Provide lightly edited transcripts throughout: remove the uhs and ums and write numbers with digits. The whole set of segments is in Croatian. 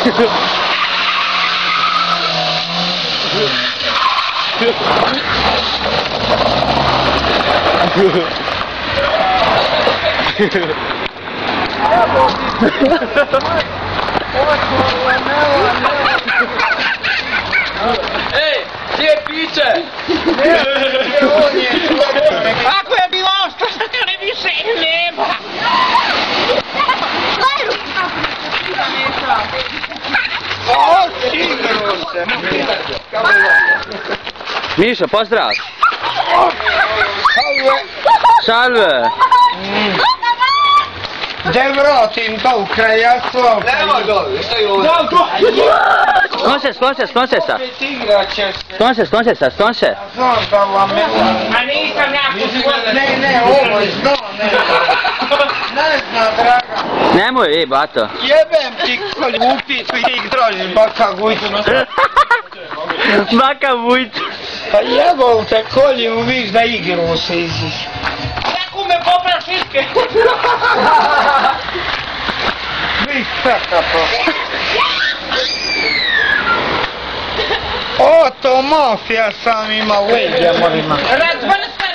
Ej, gdje je piće? Ako je bilo što ne više nema. O, sigurno se. Mišo, pozdrav! Salve. Salve! Da vratim to u kraljevstvo. Nema dole, što je ovdje? Sklon se sa! Igrat će se. Sklon se! Znam da vam je... A nisam jako svoj. Ne, ovo je znam, ne zna, draga. Nemoj, bato! Jebem ti kolj upitu i ti drožiš baka Vujcu. Baka Vujcu! Pa jebao te kolji viš da igru se iziš. Neko me popraš iske. Vi čeka to. O, to mafija sam ima leđe, morima. Razvrstaj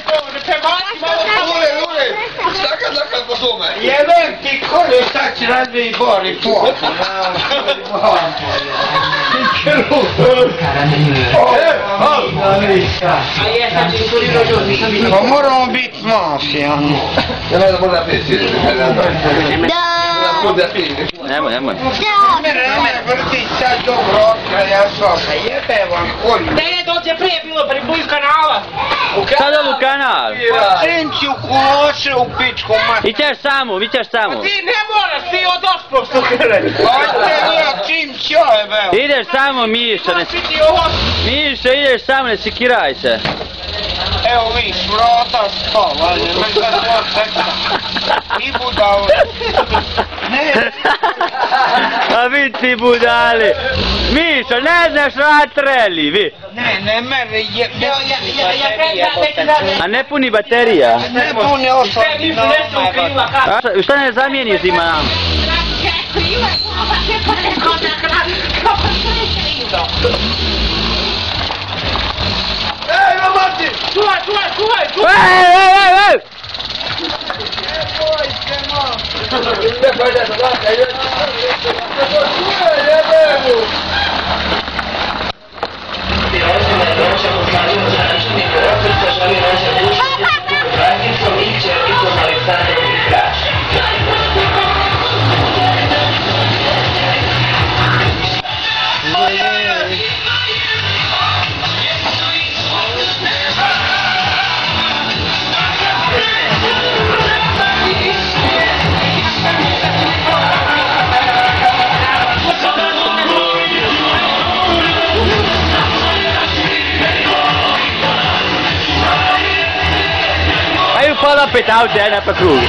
to, ne prebaci malo. Lule, zakad po tome. Jebem ti kolje, šta će razvij bori po. Pa moramo biti mafijani. Ja ne znam da pesi. Nemoj. Ne vrti sad dobro otkra, ja svaka, jebe vam kolju. Ne, to će prije bilo pri bliz kanala. Sad ovu kanal! Pa čim ću kuloše u pičku mater. Ićeš samo! Ti ne moraš, ti od osprov što se reći. Ajde, ja čim ću, jebe. Ideš samo, Mišo, Mišo, ideš samo, ne sikiraj se. Evo viš, vrata spava, ne da to sekta. I budalo. Ne. A vi ti budali! Mišo, ne znaš vatreli, vi! Ne, mene je... A ne puni baterija? Ne puni osobni nama. Šta ne zamijeniš ima nam? Ej, no Martin! Čuvaj! Ej! Aí o fala petar o Dé, né, pra cruz.